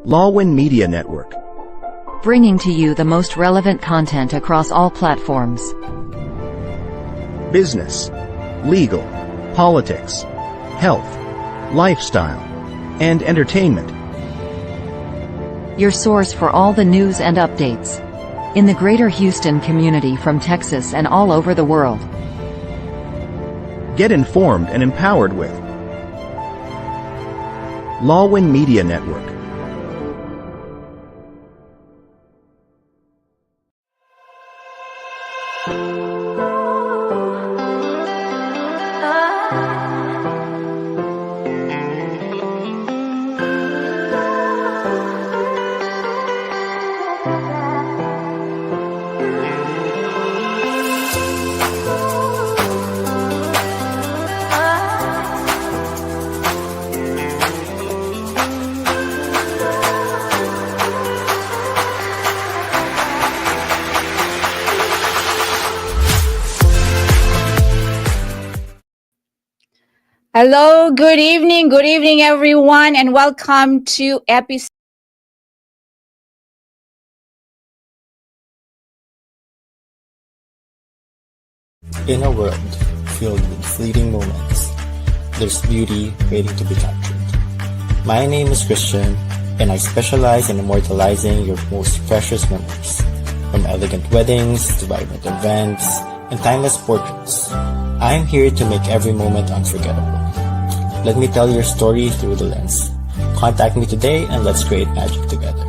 Lawin Media Network, bringing to you the most relevant content across all platforms. business, legal, politics, health, lifestyle, and entertainment. Your source for all the news and updates in the greater Houston community from Texas and all over the world. Get informed and empowered with Lawin Media Network. Hello, good evening everyone, and welcome to episode In a world filled with fleeting moments, there's beauty waiting to be captured. My name is Christian, and I specialize in immortalizing your most precious memories, from elegant weddings to vibrant events and timeless portraits. I'm here to make every moment unforgettable. Let me tell your story through the lens. Contact me today and let's create magic together.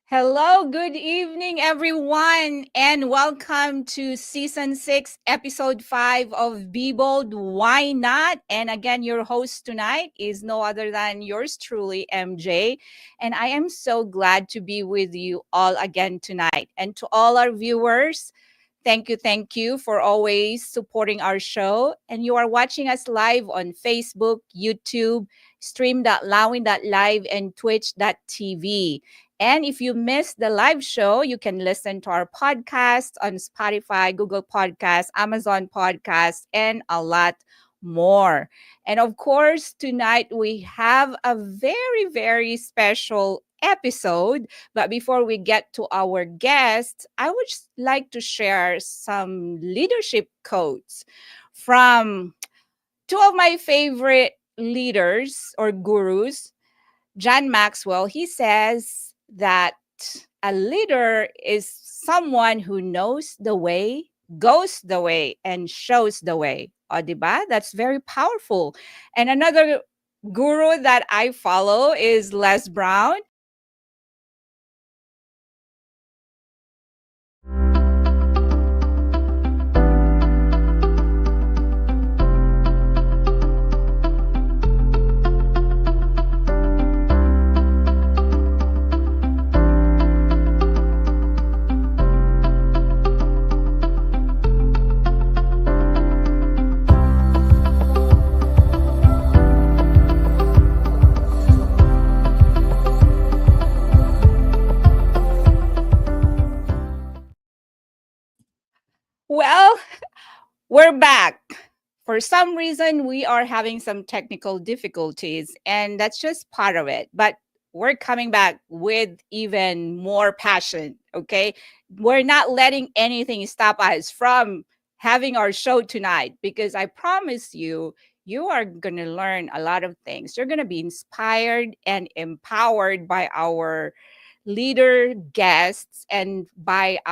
Hello, good evening everyone, and welcome to season 6, episode 5 of Be Bold, Why Not? And again, your host tonight is no other than yours truly, MJ. And I am so glad to be with you all again tonight. And to all our viewers, thank you for always supporting our show. And you are watching us live on Facebook, YouTube, stream.lawin.live, and twitch.tv. And if you missed the live show, you can listen to our podcast on Spotify, Google Podcasts, Amazon Podcasts, and a lot more. And of course, tonight we have a very, very special episode. But before we get to our guests, I would just like to share some leadership quotes from two of my favorite leaders or gurus. John Maxwell, he says that a leader is someone who knows the way, goes the way, and shows the way. O, diba? That's very powerful. And another guru that I follow is Les Brown. Well, we're back. For some reason, we are having some technical difficulties, and that's just part of it. But we're coming back with even more passion, okay? We're not letting anything stop us from having our show tonight, because I promise you, you are going to learn a lot of things. You're going to be inspired and empowered by our leader guests and by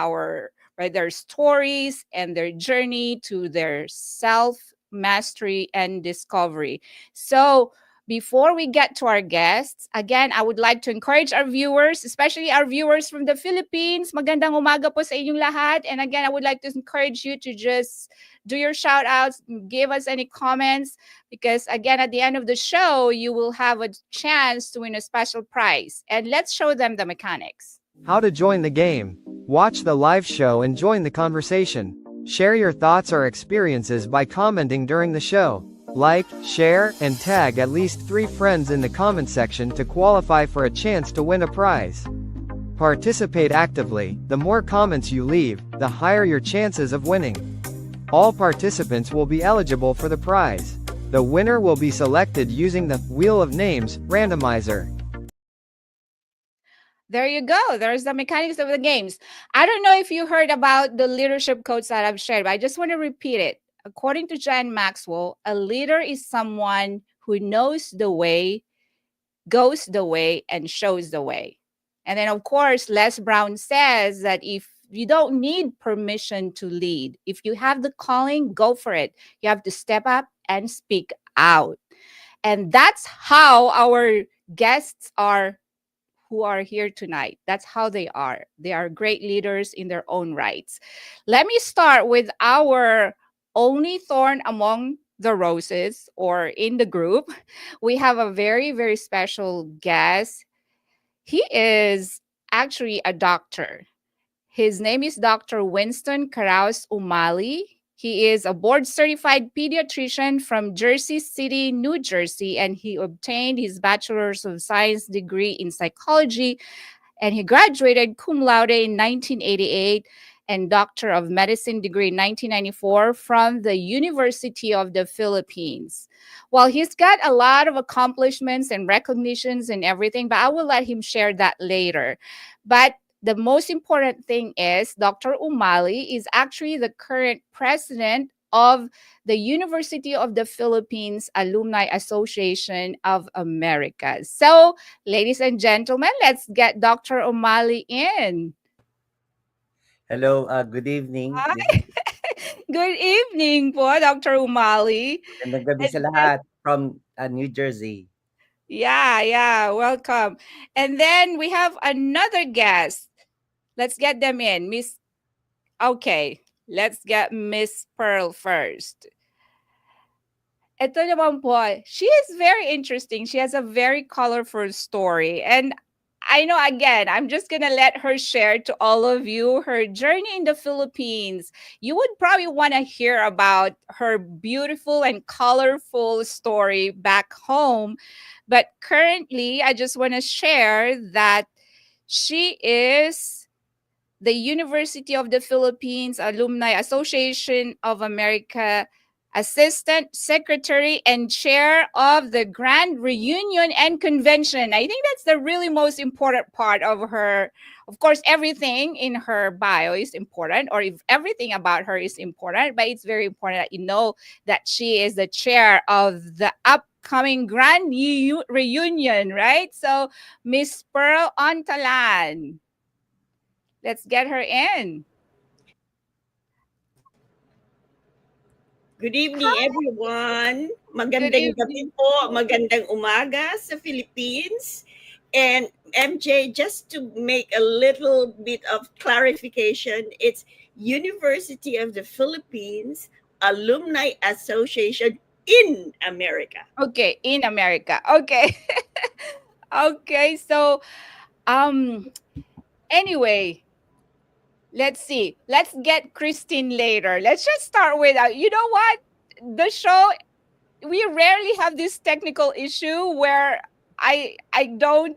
their stories and their journey to their self mastery and discovery. So, before we get to our guests, again, I would like to encourage our viewers, especially our viewers from the Philippines. Magandang umaga po sa inyong lahat. And again, I would like to encourage you to just do your shout outs, give us any comments, because again, at the end of the show, you will have a chance to win a special prize. And let's show them the mechanics. How to join the game. Watch the live show and join the conversation. Share your thoughts or experiences by commenting during the show. Like, share, and tag at least 3 friends in the comment section to qualify for a chance to win a prize. Participate actively. The more comments you leave, the higher your chances of winning. All participants will be eligible for the prize. The winner will be selected using the Wheel of Names randomizer. There you go. There's the mechanics of the games. I don't know if you heard about the leadership quotes that I've shared, but I just want to repeat it. According to John Maxwell, a leader is someone who knows the way, goes the way, and shows the way. And then, of course, Les Brown says that if you don't need permission to lead, if you have the calling, go for it. You have to step up and speak out. And that's how our guests are who are here tonight. That's how they are. They are great leaders in their own rights. Let me start with our only thorn among the roses, or in the group. We have a very, very special guest. He is actually a doctor. His name is Dr. Winston Karaus Umali. He is a board certified pediatrician from Jersey City, New Jersey, and he obtained his Bachelor's of Science degree in psychology, and he graduated cum laude in 1988 and Doctor of Medicine degree in 1994 from the University of the Philippines. Well, he's got a lot of accomplishments and recognitions and everything, but I will let him share that later. But the most important thing is Dr. Umali is actually the current president of the University of the Philippines Alumni Association of America. So, ladies and gentlemen, let's get Dr. Umali in. Hello, good evening. Hi. Good evening po, Dr. Umali. Magandang gabi sa lahat from New Jersey. Yeah, welcome. And then we have another guest. Let's get them in. Okay, let's get Miss Pearl first. Ito naman po, she is very interesting. She has a very colorful story. And I know, again, I'm just going to let her share to all of you her journey in the Philippines. You would probably want to hear about her beautiful and colorful story back home. But currently, I just want to share that she is the University of the Philippines Alumni Association of America Assistant Secretary and Chair of the Grand Reunion and Convention. I think that's the really most important part of her. Of course, everything in her bio is important, or if everything about her is important, but it's very important that you know that she is the chair of the upcoming Grand Reunion, right? So, Miss Pearl Ontalan, let's get her in. Good evening, everyone. Magandang gabi po, magandang umaga sa Philippines. And MJ, just to make a little bit of clarification, it's University of the Philippines Alumni Association in America. Okay, in America. Okay. Okay, so anyway, let's see. Let's get Christine later. Let's just start with, you know what? The show, we rarely have this technical issue where I don't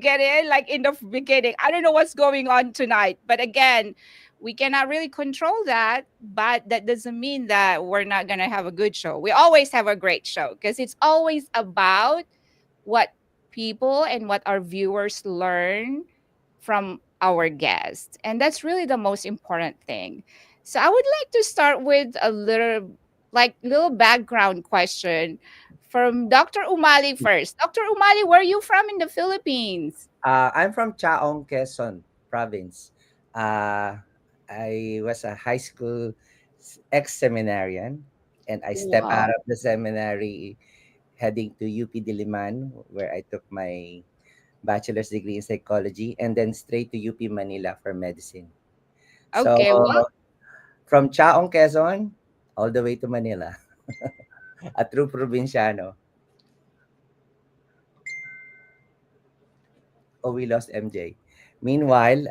get it like in the beginning. I don't know what's going on tonight. But again, we cannot really control that. But that doesn't mean that we're not going to have a good show. We always have a great show because it's always about what people and what our viewers learn from our guests. And that's really the most important thing. So I would like to start with a little background question from Dr. Umali first. Dr. Umali, where are you from in the Philippines? I'm from Chaong, Quezon province. Uh, I was a high school ex-seminarian, and I stepped out Wow. of the seminary heading to UP Diliman, where I took my bachelor's degree in psychology, and then straight to UP Manila for medicine. So Okay, well, from Chaong, Quezon, all the way to Manila, a true provinciano. Oh, we lost MJ. Meanwhile,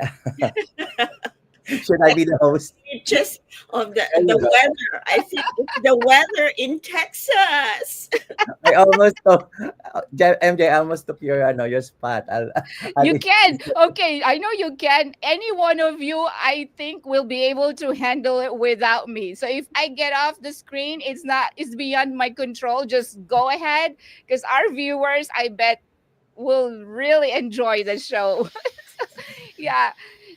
should I be the host? It just of There the you go. weather. I think it's the weather in Texas. I almost took MJ. I almost took your spot. I'll you can. Okay, I know you can. Any one of you, I think, will be able to handle it without me. So if I get off the screen, it's beyond my control. Just go ahead, because our viewers, I bet, will really enjoy the show. Yeah,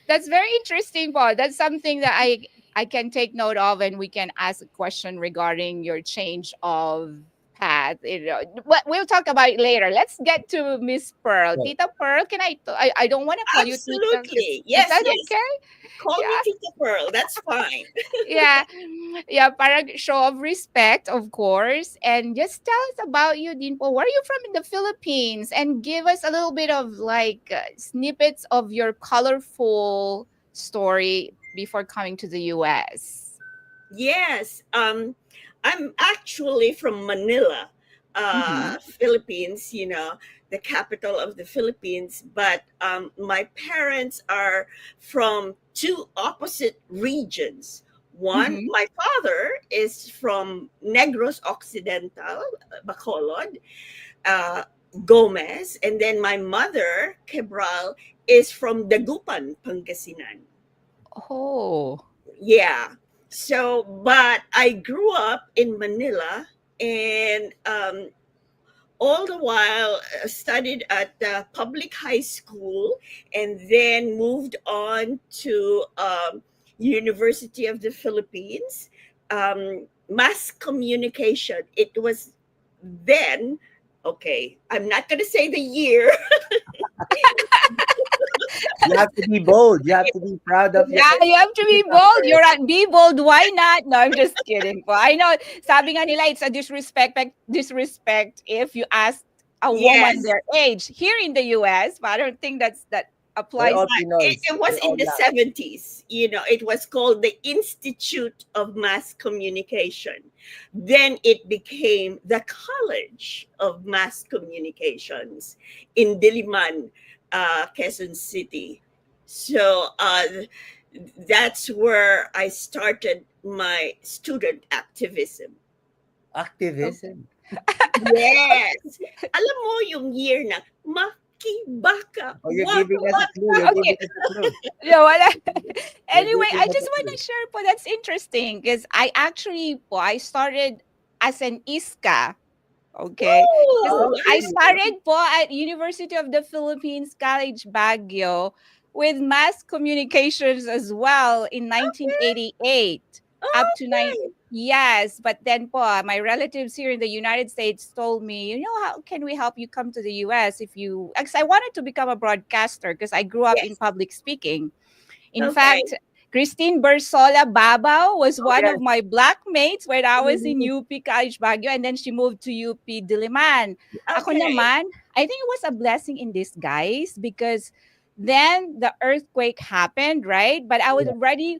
that's very interesting, Paul. That's something that I can take note of, and we can ask a question regarding your change of path. But we'll talk about it later. Let's get to Miss Pearl. Tita Pearl, can I don't want to call you Tita. Absolutely. Is Yes, that yes. okay? Call me Yeah. Tita Pearl. That's fine. Yeah, yeah, para show of respect, of course. And just tell us about you, Dinpo. Where are you from in the Philippines? And give us a little bit of snippets of your colorful story before coming to the US. Yes. I'm actually from Manila, Mm-hmm. Philippines, the capital of the Philippines. But my parents are from two opposite regions. One, Mm-hmm. my father is from Negros Occidental, Bacolod, uh, Gomez. And then my mother, Cabral, is from Dagupan, Pangasinan. Oh. Yeah. So, but I grew up in Manila, and all the while studied at the public high school, and then moved on to University of the Philippines, mass communication. It was then, okay, I'm not going to say the year. You have to be bold. You have to be proud of your Yeah, you have to be bold. You're at be bold. Why not? No, I'm just kidding. Well, I know. Sabi nga nila, it's a disrespect if you ask a woman Yes. their age here in the US. But I don't think that We're applies. all It, Pinoys. it was We're in all the young. 70s. It was called the Institute of Mass Communication. Then it became the College of Mass Communications in Diliman, Quezon City. So that's where I started my student activism. Activism. Yes. Alam mo yung year na makibaka. Oh, you're What? giving us a clue. You're Okay. giving us a clue. Yeah, wala. You're Anyway, giving I us just a want clue. to share po. That's interesting because I started as an ISKA. Okay. 'Cause Oh, I Okay. started po at University of the Philippines College Baguio with mass communications as well in okay. 1988 up to nine. Okay. Yes, but then po my relatives here in the United States told me, how can we help you come to the US if you? Because I wanted to become a broadcaster because I grew up in Yes. public speaking. In Okay. fact, Christine Bersola Babao was Oh, one yes. of my blackmates when I was in Mhm. UP College Baguio, and then she moved to UP Diliman. Ako Okay. naman, I think it was a blessing in disguise because then the earthquake happened, right? But I was Yeah. ready.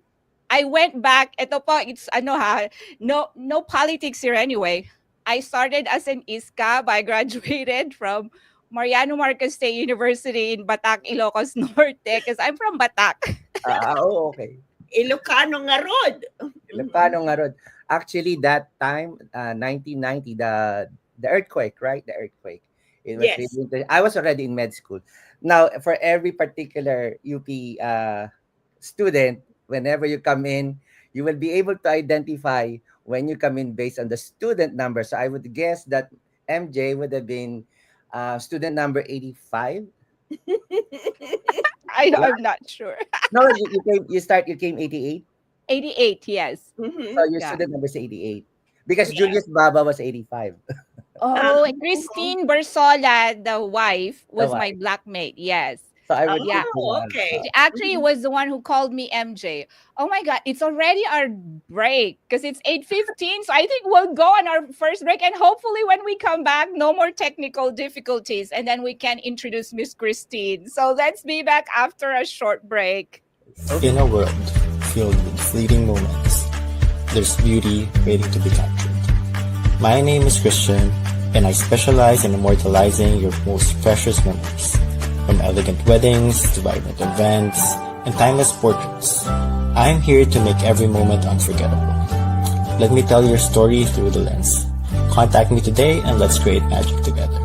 I went back. Ito po, it's ano ha, no politics here anyway. I started as an ISKA, but I graduated from Mariano Marcos State University in Batac, Ilocos Norte, because I'm from Batac. Oh, okay. Ilocano nga rod. Mhm. Paano nga ron? Actually, that time, 1990, the earthquake, right? The earthquake. It was really Yes. I was already in med school. Now, for every particular UP student, whenever you come in, you will be able to identify when you come in based on the student number. So I would guess that MJ would have been student number 85. Yeah. I'm not sure. No, you came 88. 88, yes. Mhm. So your Yeah. student number is 88. Because Yeah. Julius Baba was 85. Oh, and Christine Bersola, the wife, The was my wife. blackmate. Yes. So I would Yeah. put you Oh, on. okay. She actually was the one who called me MJ. Oh my god, it's already our break because it's 8:15. So I think we'll go on our first break and hopefully when we come back, no more technical difficulties and then we can introduce Miss Christine. So let's be back after a short break. In a world filled with fleeting moments, there's beauty waiting to be captured. My name is Christian, and I specialize in immortalizing your most precious memories. From elegant weddings to vibrant events and timeless portraits, I'm here to make every moment unforgettable. Let me tell your story through the lens. Contact me today and let's create magic together.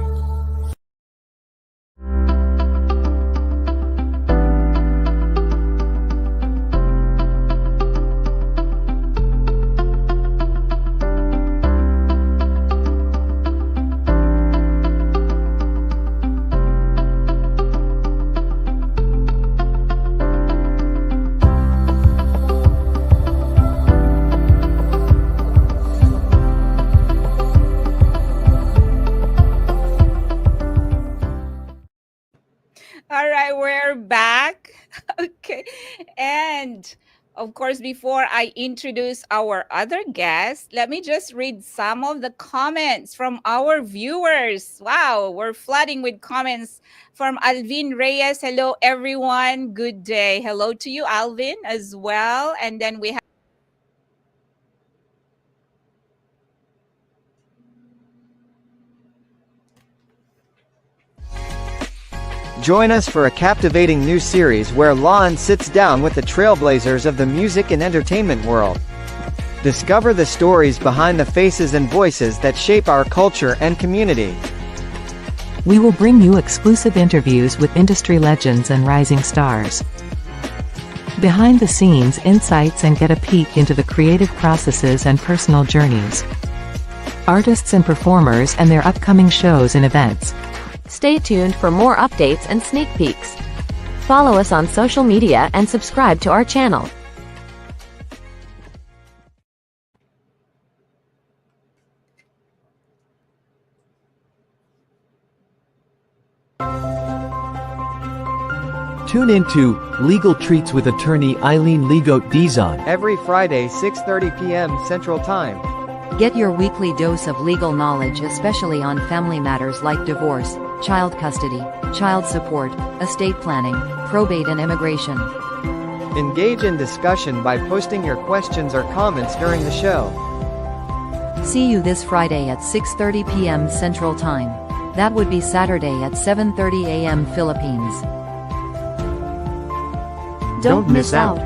All right, we're back. Okay. And of course, before I introduce our other guest, let me just read some of the comments from our viewers. Wow, we're flooding with comments from Alvin Reyes. Hello, everyone. Good day. Hello to you, Alvin, as well. And then we have Join us for a captivating new series where Lawin sits down with the trailblazers of the music and entertainment world. Discover the stories behind the faces and voices that shape our culture and community. We will bring you exclusive interviews with industry legends and rising stars. Behind the scenes insights and get a peek into the creative processes and personal journeys. Artists and performers and their upcoming shows and events. Stay tuned for more updates and sneak peeks. Follow us on social media and subscribe to our channel. Tune into Legal Treats with attorney Eileen Ligote Dizon Every Friday 6:30 p.m. Central Time. Get your weekly dose of legal knowledge, especially on family matters like divorce, child custody, child support, estate planning, probate and immigration. Engage in discussion by posting your questions or comments during the show. See you this Friday at 6:30 p.m. Central Time. That would be Saturday at 7:30 a.m. Philippines. Don't miss out.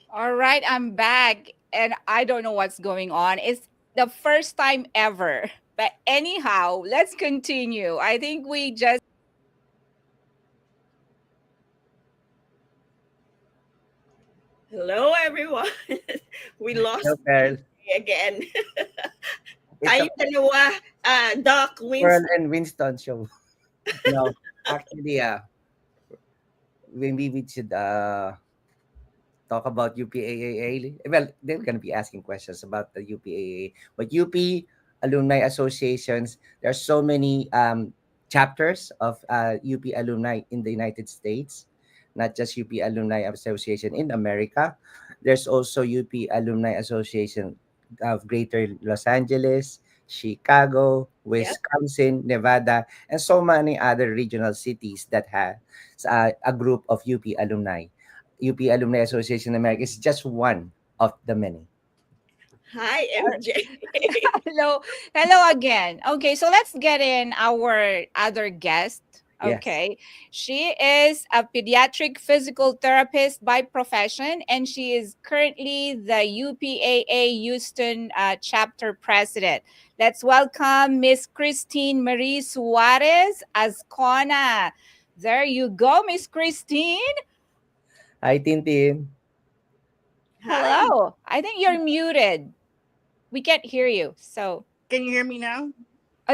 all right, I'm back and I don't know what's going on. It's the first time ever. But anyhow, let's continue. I think we just Hello, everyone. We lost Hello, Pearl. again. It's Tayo a dalawa, Doc, Pearl Winston. and Winston show. No, actually, maybe we should talk about UPAAA. Well, they're going to be asking questions about the UPAA, but UP alumni associations. There are so many chapters of UP alumni in the United States, not just UP Alumni Association in America. There's also UP Alumni Association of Greater Los Angeles, Chicago, Yep. Wisconsin, Nevada, and so many other regional cities that have a group of UP alumni. UP Alumni Association in America is just one of the many. Hi, MJ. Hello, hello again. Okay, so let's get in our other guest. Yes. Okay, she is a pediatric physical therapist by profession, and she is currently the UPAA Houston chapter president. Let's welcome Miss Christine Marie Suarez Azcona. There you go, Miss Christine. Hi, Tintin. Hi. Hello. I think you're muted. We can't hear you. So Can you hear me now?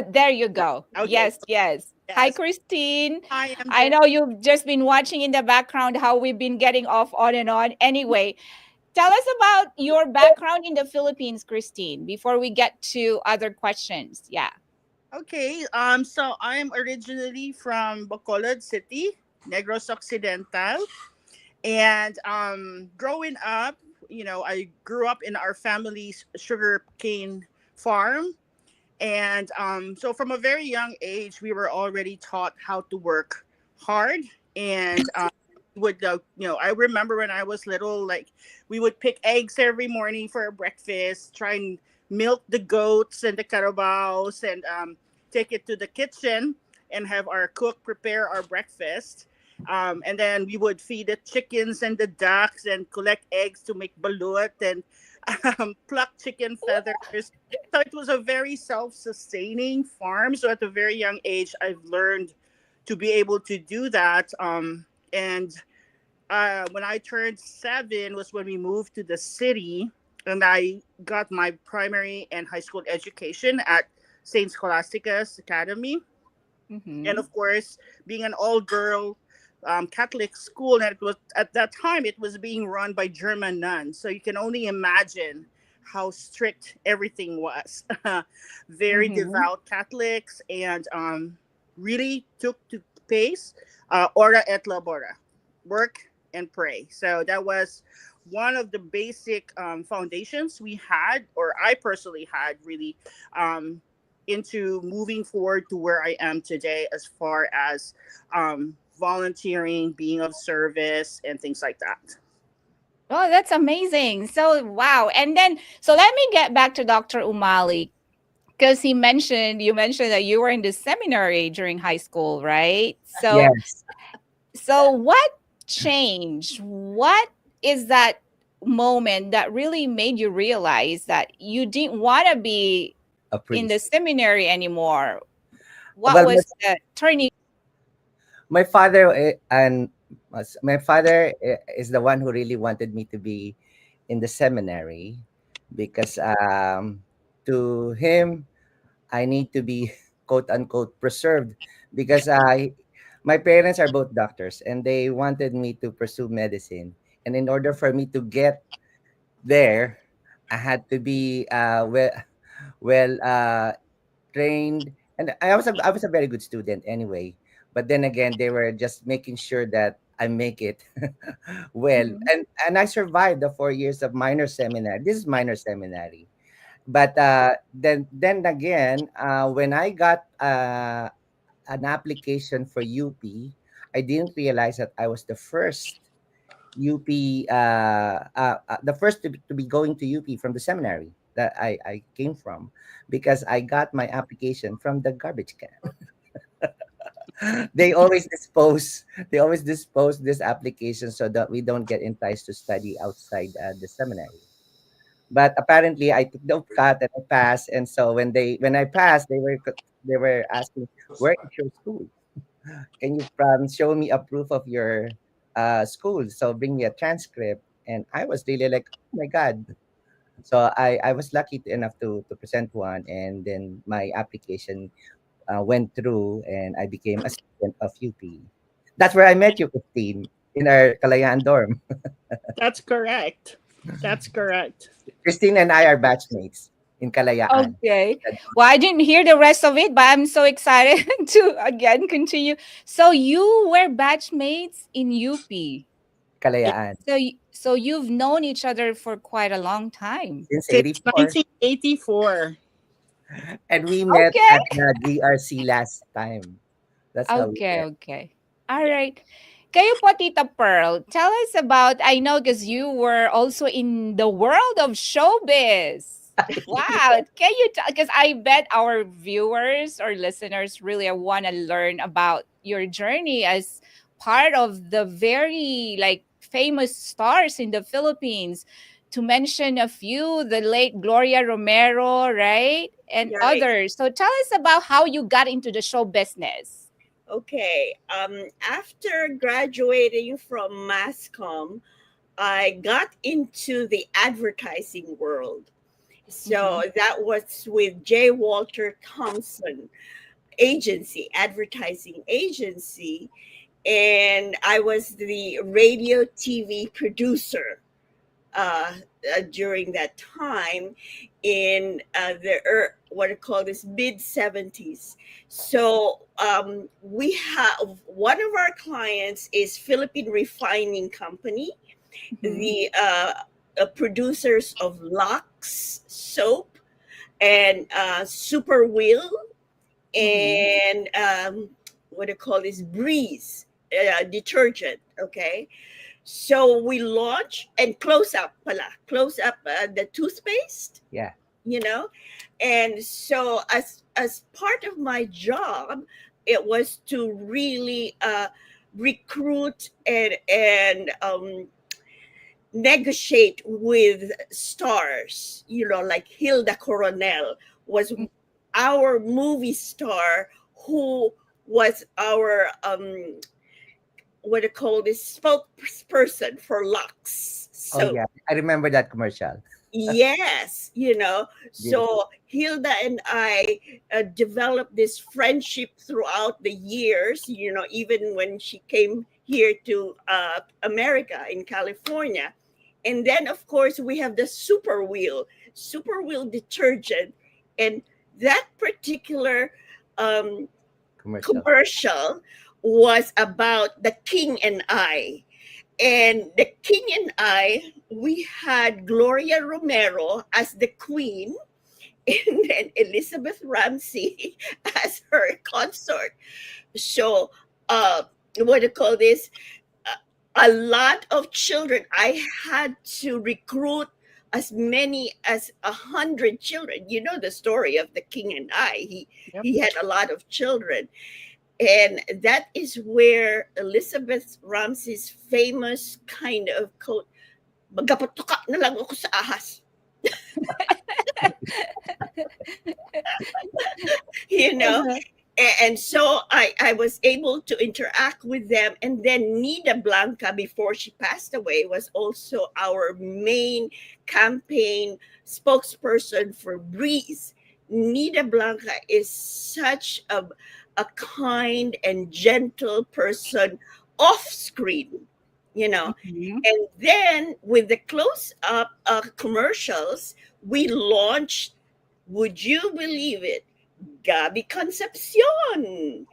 there you go. Okay. Yes, yes. Hi, Yes. Christine. Hi, I MJ. know you've just been watching in the background how we've been getting off on and on. Anyway, tell us about your background in the Philippines, Christine, before we get to other questions. Yeah. Okay. So I'm originally from Bacolod City, Negros Occidental, and growing up, I grew up in our family's sugar cane farm, and so from a very young age, we were already taught how to work hard, and would I remember when I was little, like we would pick eggs every morning for our breakfast, try and milk the goats and the carabaos, and take it to the kitchen and have our cook prepare our breakfast. And then we would feed the chickens and the ducks and collect eggs to make balut and pluck chicken feathers. So it was a very self-sustaining farm. So at a very young age, I've learned to be able to do that. And when I turned 7 was when we moved to the city, and I got my primary and high school education at Saint Scholastica's Academy. And Mm-hmm. of course, being an all-girl Catholic school, and it was at that time it was being run by German nuns. So you can only imagine how strict everything was. Very Mm-hmm. devout Catholics, and really took to pace ora et labora, work and pray. So that was one of the basic foundations we had, or I personally had, really um, into moving forward to where I am today, as far as volunteering, being of service, and things like that. Oh, that's amazing. So, wow. And then, so let me get back to Dr. Umali because you mentioned that you were in the seminary during high school, right? So, Yes. what changed? What is that moment that really made you realize that you didn't want to be A in the priest. seminary anymore? What Well, was the turning? my father and my father is the one who really wanted me to be in the seminary because to him I need to be quote unquote preserved because my parents are both doctors and they wanted me to pursue medicine, and in order for me to get there I had to be well trained, and I was a very good student anyway. But then again, they were just making sure that I make it well, Mhm. and I survived the 4 years of minor seminary. This is minor seminary, but then again, when I got an application for UP, I didn't realize that I was the first UP, the first to be going to UP from the seminary that I came from, because I got my application from the garbage can. They always dispose this application so that we don't get enticed to study outside the seminary. But apparently, I took the cut and I passed. And so when I passed, they were asking, "Where is your school? Can you show me a proof of your school? So bring me a transcript." And I was really like, "Oh my God!" So I was lucky enough to present one, and then my application went through, and I became a student of UP. That's where I met you, Christine. in our Kalayaan dorm. That's correct. That's correct. Christine and I are batchmates in Kalayaan. Okay. Well, I didn't hear the rest of it, but I'm so excited to again continue. So you were batchmates in UP. Kalayaan So you've known each other for quite a long time. since Since 84. 1984. And we met Okay. at the GRC last time. That's how we Okay, met. okay. All right. Kayo po, Tita Pearl, tell us about, I know because you were also in the world of showbiz. Wow. Can you, because I bet our viewers or listeners really want to learn about your journey as part of the very like famous stars in the Philippines. To mention a few, the late Gloria Romero, right? And Right. others. So tell us about how you got into the show business. Okay. After graduating from mass comm, I got into the advertising world. So that was with J. Walter Thompson agency, advertising agency, and I was the radio TV producer uh, during that time in what I call this mid 70s. So we have one of our clients is Philippine Refining Company, the producers of Lux soap and Super Wheel and what do you call this Breeze detergent. Okay, so we launch and close up the toothpaste, Yeah. you know, and so as part of my job, it was to really recruit and negotiate with stars, you know, like Hilda Coronel was our movie star who was our what do you call this spokesperson for Lux. Oh, So yeah. I remember that commercial. yes, you know, Beautiful. so Hilda and I developed this friendship throughout the years, you know, even when she came here to America in California. And then, of course, we have the Super Wheel detergent. And that particular um, Commercial. commercial was about the King and I. And the King and I, we had Gloria Romero as the Queen and then Elizabeth Ramsey as her consort. So, what do you call this? A lot of children. I had to recruit as many as 100 children. You know the story of the King and I. He had a lot of children. And that is where Elizabeth Ramsey's famous kind of quote, magapatuka na lang ako sa ahas. You know? And so I was able to interact with them. And then Nida Blanca, before she passed away, was also our main campaign spokesperson for Breeze. Nida Blanca is such a kind and gentle person off screen, you know. And then with the close up commercials, we launched, would you believe it, Gabby Concepcion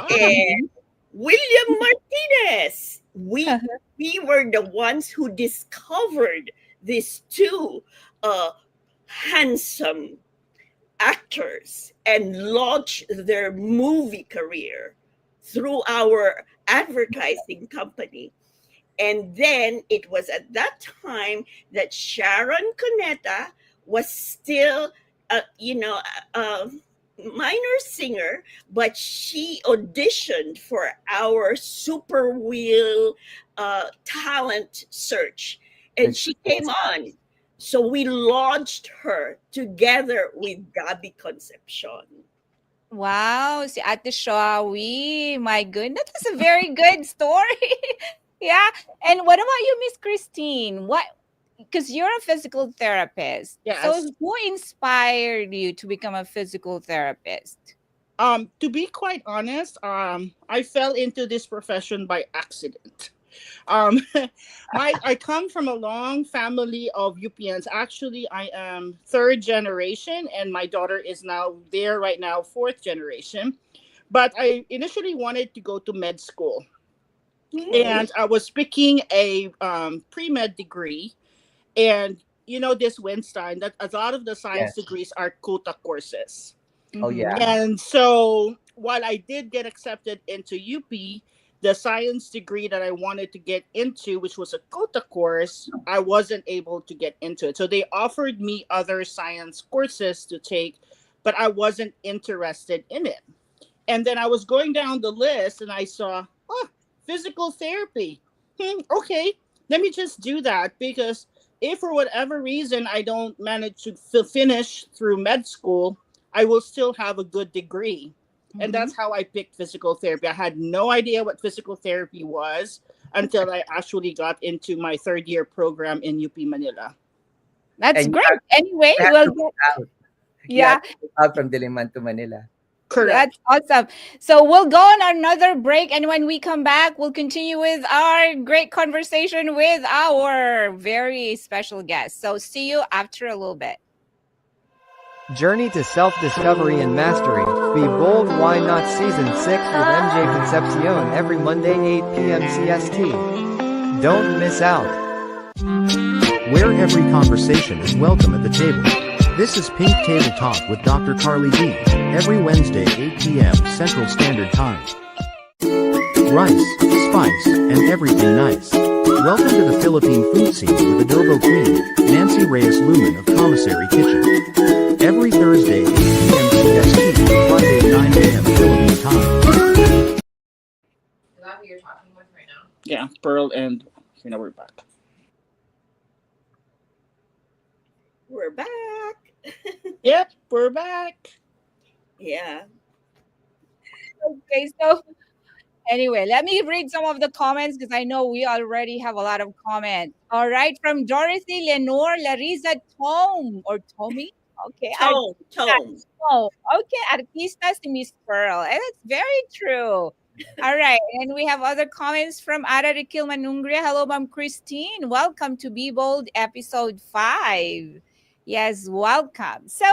and William Martinez. We were the ones who discovered these two handsome actors and launched their movie career through our advertising company. And then it was at that time that Sharon Cuneta was still, a minor singer, but she auditioned for our Super Wheel talent search, and she came on. So we launched her together with Gabby Concepcion. Wow, si Ate Shawi. My goodness, that was a very good story. Yeah. And what about you, Miss Christine? What, because you're a physical therapist. Yes. So who inspired you to become a physical therapist? To be quite honest, I fell into this profession by accident. Um, I come from a long family of UPNs. Actually, I am third generation, and my daughter is now there right now, fourth generation. But I initially wanted to go to med school, and I was picking a pre med degree. And you know this, Winstein, that a lot of the science Yes. degrees are quota courses. Oh yeah. And so while I did get accepted into UP, the science degree that I wanted to get into, which was a quota course, I wasn't able to get into it. So they offered me other science courses to take, but I wasn't interested in it. And then I was going down the list and I saw, oh, physical therapy. Okay, let me just do that, because if for whatever reason I don't manage to finish through med school, I will still have a good degree. And that's how I picked physical therapy. I had no idea what physical therapy was until I actually got into my third year program in UP Manila. That's And great. Anyway, you have we'll to get, move out. You yeah, have to move out from Diliman to Manila. Correct. that's awesome. So we'll go on another break, and when we come back, we'll continue with our great conversation with our very special guest. So see you after a little bit. Journey to self-discovery and mastery. Be bold, why not? Season 6 with MJ Concepcion every Monday 8 p.m. CST. Don't miss out. Where every conversation is welcome at the table. This is Pink Table Talk with Dr. Carly D. Every Wednesday 8 p.m. Central Standard Time. Rice, spice, and everything nice. Welcome to the Philippine food scene with Adobo Queen, Nancy Reyes Lumen of Commissary Kitchen. Every Thursday 8 p.m. CST, Friday 9 a.m. Philippine time. Is that who you're talking with right now? Yeah, Pearl, and we're back. We're back. Yep, we're back. Yeah. Okay, so anyway, let me read some of the comments because I know we already have a lot of comments. All right, from Dorothy Lenore Larissa Tom or Tommy. Okay, Tone. oh, okay, artista si Miss Pearl. And that's very true. All right, and we have other comments from Ara Rikil Manungria. Hello, Ma'am Christine. Welcome to Be Bold episode 5. Yes, welcome. So,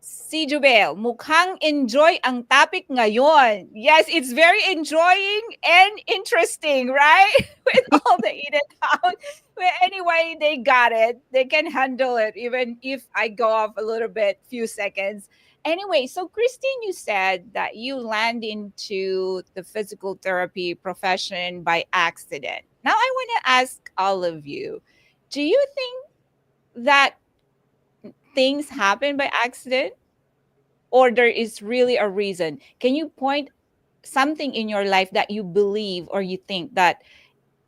si Jubel, mukhang enjoy ang topic ngayon. Yes, it's very enjoying and interesting, right? With all the in and out. But anyway, they got it. They can handle it, even if I go off a little bit, few seconds. Anyway, so Christine, you said that you land into the physical therapy profession by accident. Now, I want to ask all of you, do you think that things happen by accident? Or there is really a reason? Can you point something in your life that you believe or you think that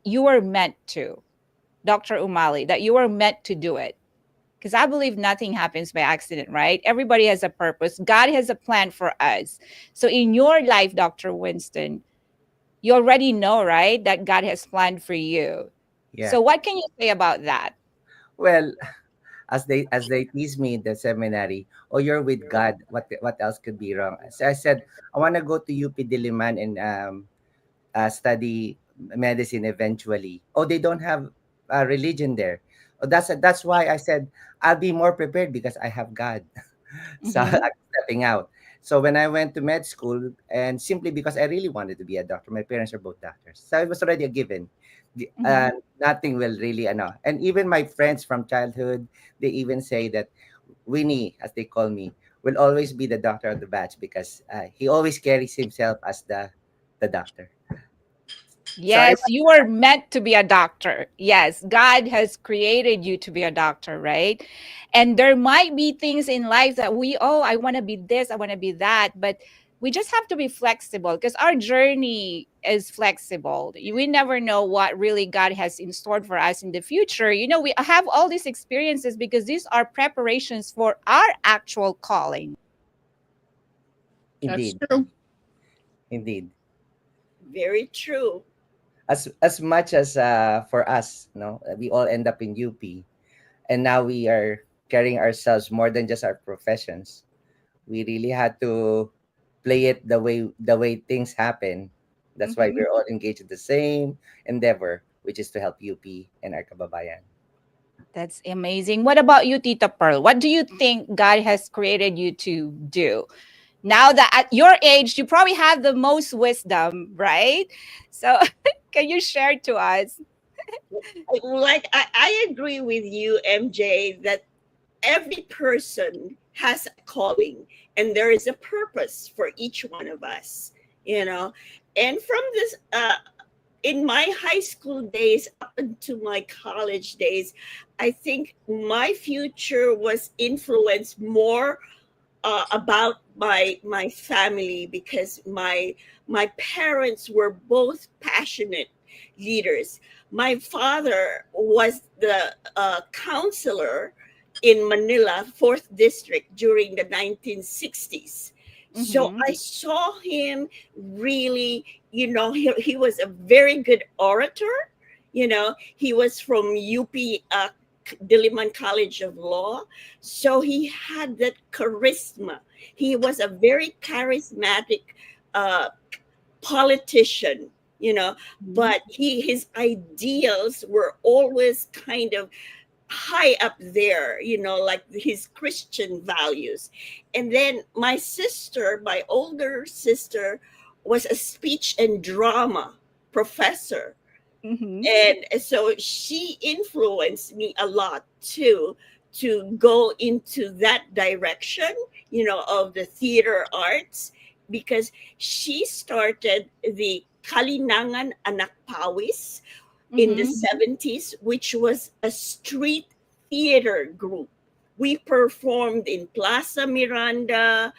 you were meant to, Dr. Umali, that you were meant to do it? Because I believe nothing happens by accident, right? Everybody has a purpose. God has a plan for us. So in your life, Dr. Winston, you already know, right, that God has planned for you. Yeah. So what can you say about that? Well, as they tease me in the seminary, oh, you're with God. What else could be wrong? So I said, I want to go to UP Diliman and study medicine eventually. Oh, they don't have religion there. Oh, that's why I said I'll be more prepared because I have God. So I'm stepping out. So when I went to med school, and simply because I really wanted to be a doctor, my parents are both doctors, so it was already a given. Nothing will really, and even my friends from childhood, they even say that Winnie, as they call me, will always be the doctor of the batch because he always carries himself as the doctor. Yes, you were meant to be a doctor. Yes, God has created you to be a doctor, right? And there might be things in life that I want to be this, I want to be that, but we just have to be flexible because our journey is flexible. We never know what really God has in store for us in the future. We have all these experiences because these are preparations for our actual calling. Indeed. That's true. Indeed. Very true. As much as for us, we all end up in UP, and now we are carrying ourselves more than just our professions. We really had to play it the way things happen. That's why we're all engaged in the same endeavor. which is to help UP and our kababayan. That's amazing. What about you, Tita Pearl? What do you think God has created you to do? Now that at your age, you probably have the most wisdom, right? So, can you share to us? Like I agree with you, MJ, that every person has a calling and there is a purpose for each one of us, you know. And from this in my high school days up into my college days, I think my future was influenced more about my family, because my parents were both passionate leaders. My father was the counselor in Manila, fourth district, during the 1960s. So Mm-hmm. I saw him really, he was a very good orator. He was from UP, Diliman College of Law. So he had that charisma. He was a very charismatic uh, politician, Mm-hmm. but his ideals were always kind of high up there, like his Christian values. And then my older sister, was a speech and drama professor, Mm-hmm. and so she influenced me a lot too, to go into that direction, of the theater arts, because she started the Kalinangan Anak Pawis in the Mm-hmm. 70s, which was a street theater group. We performed in Plaza Miranda,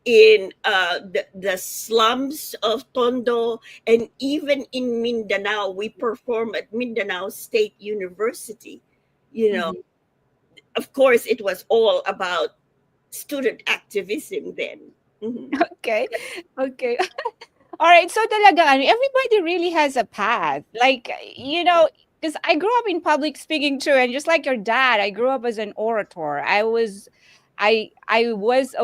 in the slums of Tondo, and even in Mindanao. We perform at Mindanao State University. You know, Mm-hmm. of course, it was all about student activism then. Mhm. Okay. Okay. All right. So talaga, everybody really has a path. Like, because I grew up in public speaking too, and just like your dad, I grew up as an orator. I was a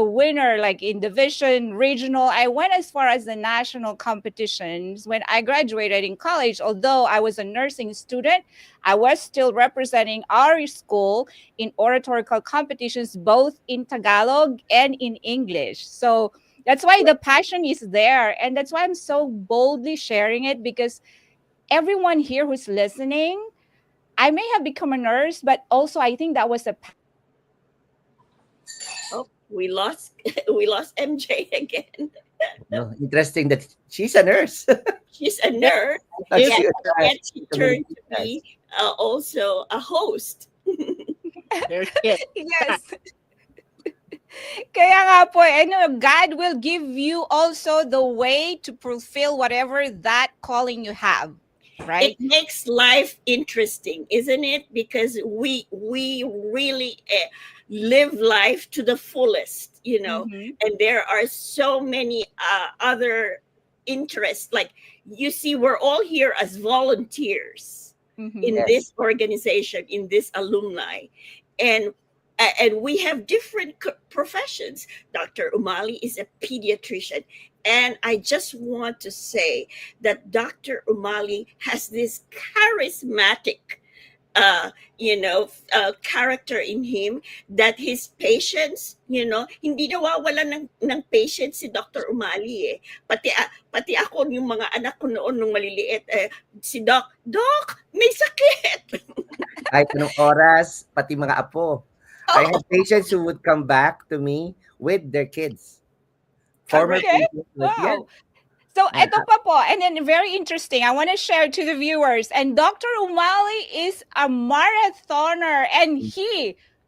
winner, like in division, regional. I went as far as the national competitions when I graduated in college. Although I was a nursing student, I was still representing our school in oratorical competitions, both in Tagalog and in English. So that's why the passion is there. And that's why I'm so boldly sharing it, because everyone here who's listening, I may have become a nurse, but also I think that was a Oh, we lost we lost MJ again. No, interesting that she's a nurse. She's a Yeah, nurse, But if yet, she was a yet she turned communication to nurse. be also a host. there's it. yes. Kaya nga po, God will give you also the way to fulfill whatever that calling you have, It right? makes life interesting, isn't it? Because we really live life to the fullest, Mm-hmm. and there are so many other interests. Like, you see, we're all here as volunteers Mm-hmm. in Yes. this organization, in this alumni, and and we have different professions. Dr. Umali is a pediatrician, and I just want to say that Dr. Umali has this charismatic character in him, that his patients, hindi nawawala ng patients si Dr. Umali eh. Pati ako, yung mga anak ko noon nung maliliit, si Doc, may sakit. Kahit anong oras, pati mga apo. I Oh, had patients who would come back to me with their kids. Former correct. Okay. patients would, yeah. Wow. So, And eto pa po, and then very interesting, I want to share to the viewers, and Dr. Umali is a marathoner, and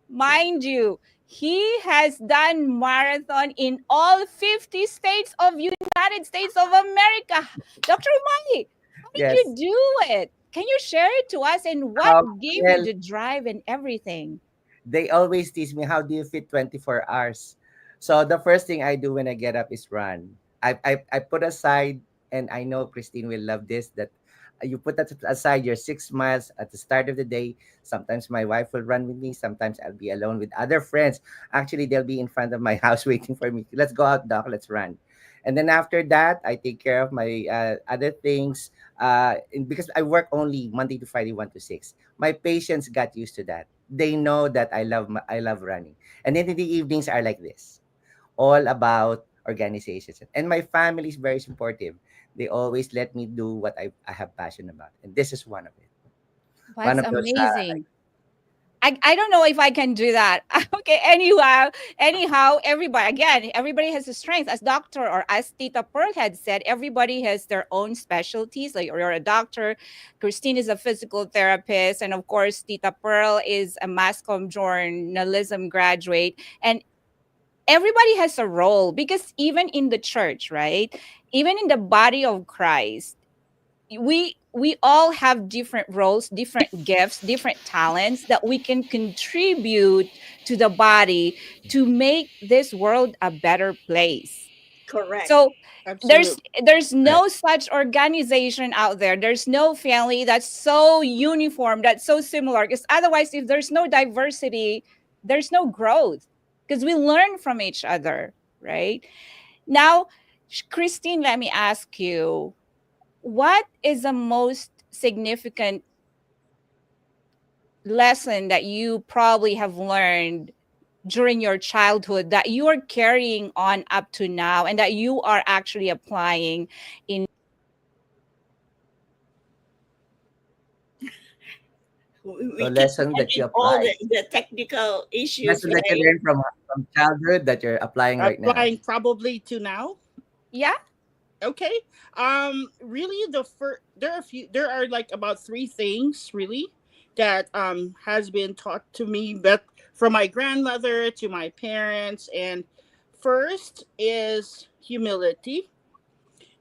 mind you, he has done marathon in all 50 states of United States of America. Dr. Umali, how did you yes. do it? Can you share it to us, and what gave you Well, the drive and everything? they always tease me, how do you fit 24 hours? So the first thing I do when I get up is run. I put aside, and I know Christine will love this, that you put that aside your 6 miles at the start of the day. Sometimes my wife will run with me. Sometimes I'll be alone with other friends. Actually, they'll be in front of my house waiting for me. Let's go out, Doc. Let's run. And then after that, I take care of my other things. Because I work only Monday to Friday, 1 to 6. My patients got used to that. They know that I love running, and then the evenings are like this, all about organizations. And my family is very supportive. They always let me do what I have passion about, and this is one of it. One That's of those. amazing. I don't know if I can do that. Okay, anyhow, everybody has a strength. As Doctor or as Tita Pearl had said, everybody has their own specialties. Like you're a doctor, Christine is a physical therapist, and of course, Tita Pearl is a mass comm journalism graduate. And everybody has a role because even in the church, right? Even in the body of Christ, we all have different roles, different gifts, different talents that we can contribute to the body to make this world a better place. Correct. So there's Absolutely. there's Right. no such organization out there, there's no family that's so uniform, that's so similar, because otherwise if there's no diversity, there's no growth, because we learn from each other, right? Now, Christine, let me ask you, what is the most significant lesson that you probably have learned during your childhood that you are carrying on up to now and that you are actually applying in So We keep lesson that you getting all apply, the technical issues, lesson that you right? learned from childhood that you're applying right now. Applying probably to now. yeah, Okay. Really, there are there are like about three things really that has been taught to me, but from my grandmother to my parents. And first is humility.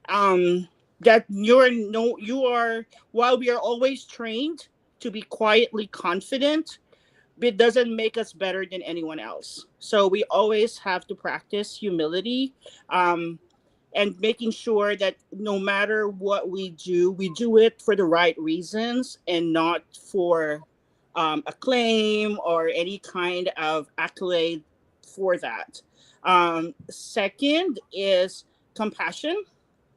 Um, that you are, while we are always trained to be quietly confident, it doesn't make us better than anyone else. So we always have to practice humility. Um, and making sure that no matter what we do it for the right reasons and not for acclaim or any kind of accolade for that. Second is compassion.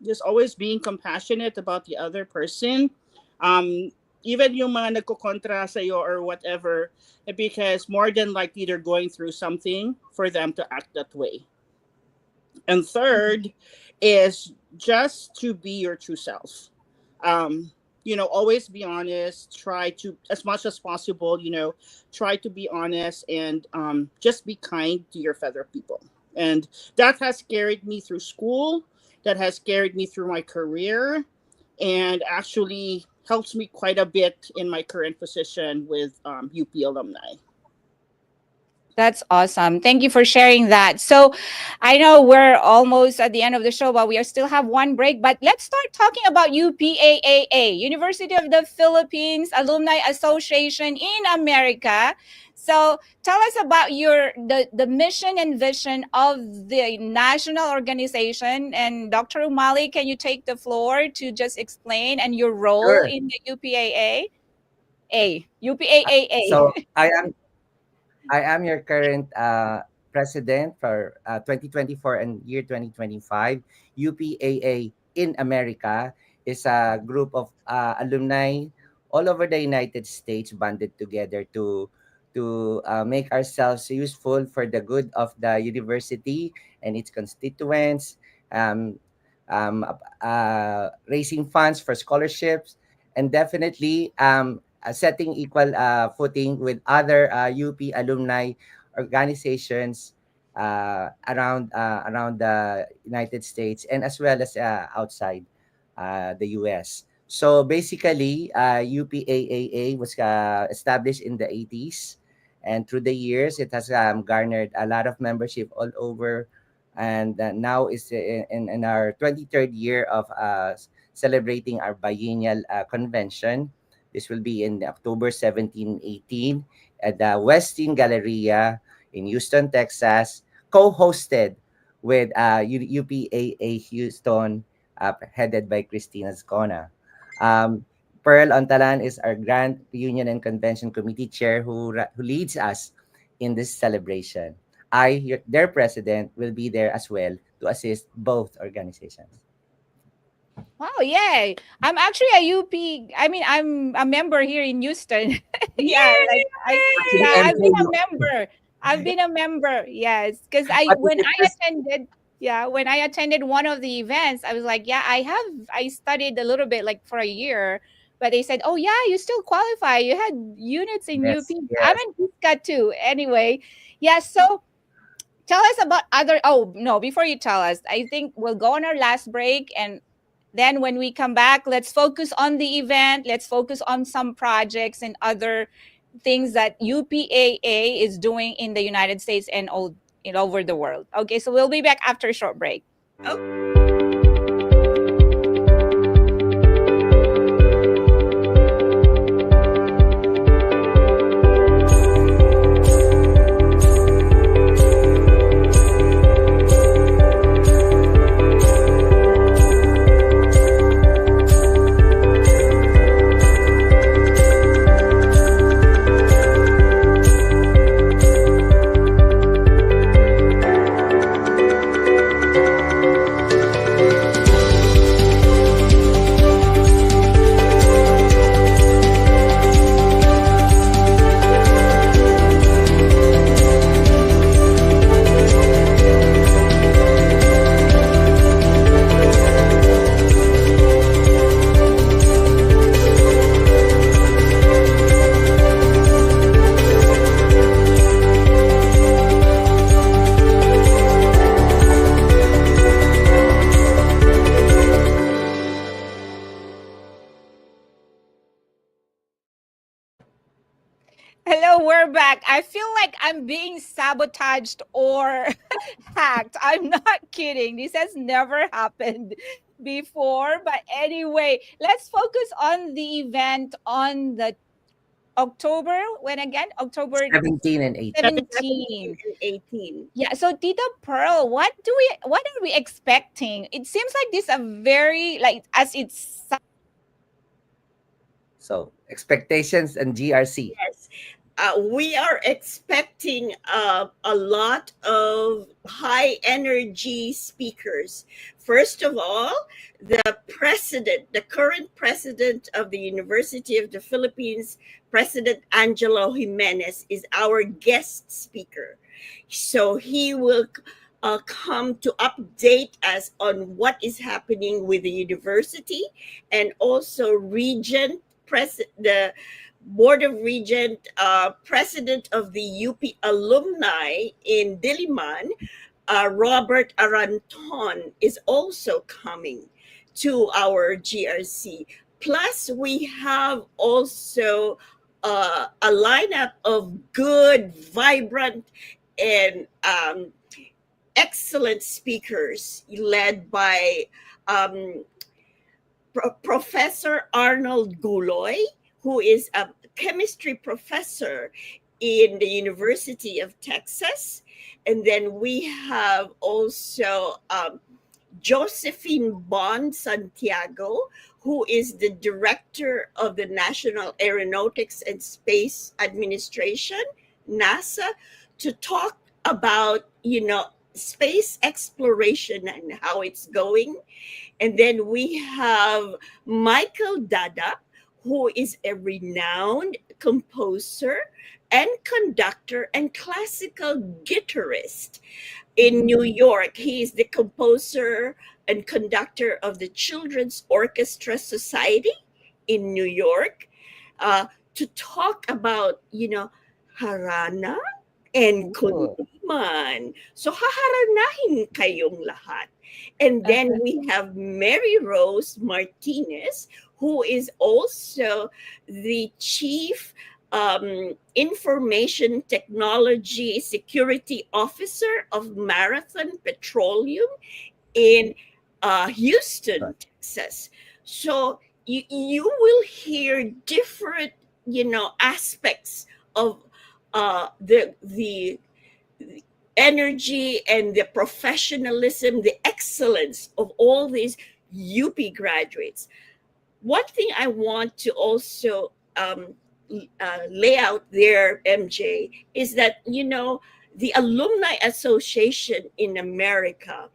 Just always being compassionate about the other person. Um, Even yung mga nagkokontra sa'yo or whatever, because more than likely they're going through something for them to act that way. And third is just to be your true self. Always be honest. Try to, as much as possible, try to be honest and just be kind to your fellow people. And that has carried me through school, that has carried me through my career, and actually helps me quite a bit in my current position with UP alumni. that's awesome. Thank you for sharing that. So, I know we're almost at the end of the show, but we are still have one break. But let's start talking about UPAAA, University of the Philippines Alumni Association in America. So, tell us about the mission and vision of the national organization. And Dr. Umali, can you take the floor to just explain and your role Sure. in the UPAA? So UPAAA. I am your current president for 2024 and year 2025. UPAA in America is a group of alumni all over the United States banded together to make ourselves useful for the good of the university and its constituents, um, raising funds for scholarships, and definitely setting equal footing with other UP alumni organizations around the United States and as well as outside the US. So basically, UPAAA was established in the 80s, and through the years, it has garnered a lot of membership all over, and now is in our 23rd year of celebrating our biennial convention. This will be in October 17, 18 at the Westin Galleria in Houston, Texas, co-hosted with UPAA Houston, headed by Christina Zcona. Um, Pearl Ontalan is our Grand Reunion and Convention Committee Chair who leads us in this celebration. Their president, will be there as well to assist both organizations. Wow, yay. I'm actually a UP. I mean, I'm a member here in Houston. Yeah, like Actually, I've MJ, been a member. I've been a member. Yes, because I what is when it? I attended, yeah, when I attended one of the events, I was like, yeah, I studied a little bit like for a year, but they said, oh yeah, you still qualify. You had units in Yes, UP. I'm yes. in Pisca too. Anyway, yeah. So tell us about other. Oh no, before you tell us, I think we'll go on our last break, and then when we come back, let's focus on the event. Let's focus on some projects and other things that UPAA is doing in the United States and all over the world. Okay, so we'll be back after a short break. Oh, Hello, we're back. I feel like I'm being sabotaged or hacked. I'm not kidding. This has never happened before. But anyway, let's focus on the event on the October, when again? October 17 and 18. 17. 17 and 18. Yeah, so Tita Pearl, what are we expecting? It seems like this a very like as it's So, expectations and GRC. Yes. We are expecting a lot of high energy speakers. First of all, the current president of the University of the Philippines, President Angelo Jimenez, is our guest speaker. So he will come to update us on what is happening with the university, and also the Board of Regent, President of the UP Alumni in Diliman, Robert Aranton, is also coming to our GRC. Plus, we have also a lineup of good, vibrant, and excellent speakers led by Professor Arnold Guloy, who is a chemistry professor in the University of Texas. And then we have also Josephine Bond Santiago, who is the director of the National Aeronautics and Space Administration, NASA, to talk about, space exploration and how it's going. And then we have Michael Dada, who is a renowned composer and conductor and classical guitarist in New York. He is the composer and conductor of the Children's Orchestra Society in New York, to talk about, harana and kundiman. So haharanahin kayong lahat. And then we have Mary Rose Martinez, who is also the chief information technology security officer of Marathon Petroleum in Houston, Texas. So you will hear different, aspects of the energy and the professionalism, the excellence of all these UP graduates. One thing I want to also lay out there, MJ, is that, the Alumni Association in America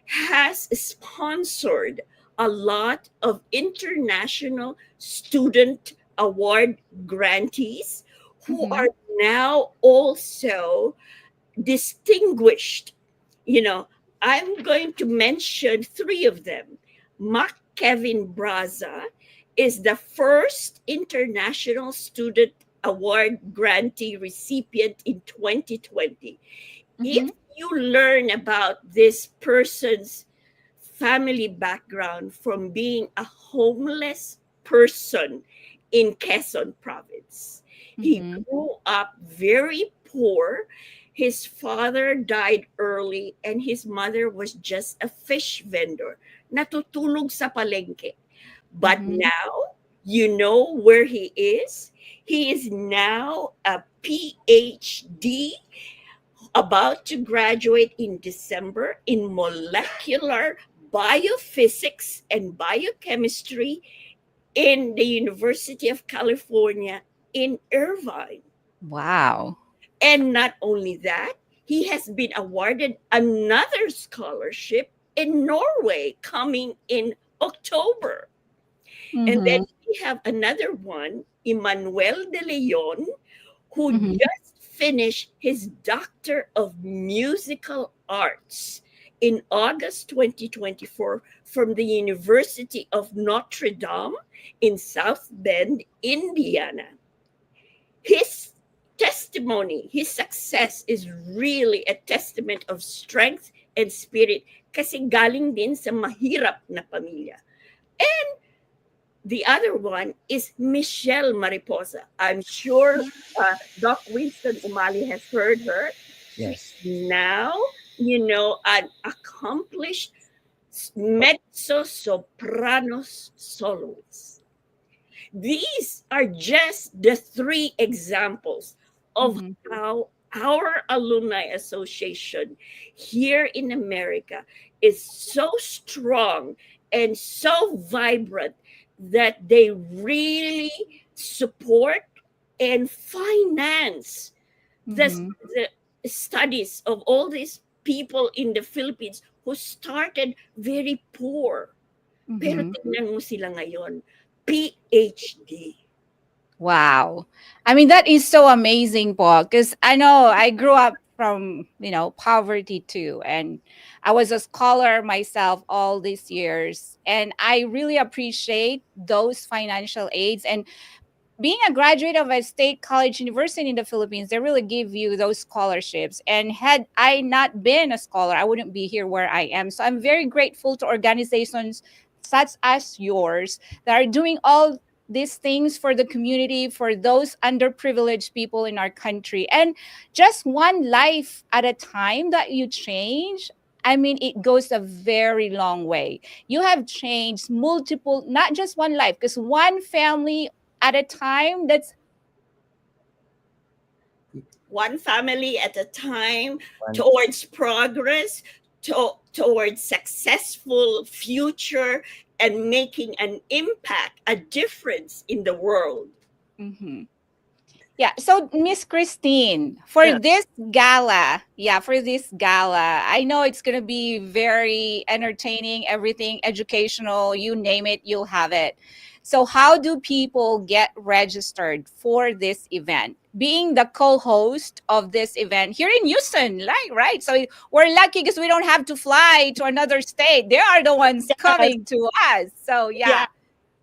has sponsored a lot of international student award grantees who Mm-hmm. are now also distinguished. You know, I'm going to mention three of them. Mac Kevin Braza is the first International Student Award grantee recipient in 2020. Mm-hmm. If you learn about this person's family background from being a homeless person in Quezon province. He Mm-hmm. grew up very poor. His father died early and his mother was just a fish vendor. Natutulog sa palengke. But Mm-hmm. now, you know where he is? He is now a PhD about to graduate in December in molecular biophysics and biochemistry in the University of California in Irvine. Wow. And not only that, he has been awarded another scholarship in Norway coming in October. And then Mm-hmm. we have another one, Emmanuel de Leon, who Mm-hmm. just finished his Doctor of Musical Arts in August 2024 from the University of Notre Dame in South Bend, Indiana. His testimony, his success is really a testament of strength and spirit kasi galing din sa mahirap na pamilya. And the other one is Michelle Mariposa. I'm sure Doc Winston Umali has heard her. She's Yes. now, an accomplished mezzo soprano soloist. These are just the three examples of Mm-hmm. how our alumni association here in America is so strong and so vibrant that they really support and finance the, Mm-hmm. the studies of all these people in the Philippines who started very poor. Pero Mm-hmm. tingnan mo sila ngayon, PhD. Wow. I mean, that is so amazing, Paul, because I know I grew up from, poverty too. And I was a scholar myself all these years. And I really appreciate those financial aids. And being a graduate of a state college university in the Philippines, they really give you those scholarships. And had I not been a scholar, I wouldn't be here where I am. So I'm very grateful to organizations such as yours that are doing all these things for the community, for those underprivileged people in our country. And just one life at a time that you change, I mean, it goes a very long way. You have changed multiple, not just one life, because one family at a time. That's One family at a time, One. towards progress, towards successful future, and making an impact, a difference in the world. mhm. Yeah. So, Miss Christine, for Yeah. this gala, I know it's going to be very entertaining, everything educational, you name it, you'll have it. So, how do people get registered for this event? Being the co host of this event here in Houston, right? So, we're lucky because we don't have to fly to another state. They are the ones Yes. coming to us. So, Yeah. yeah.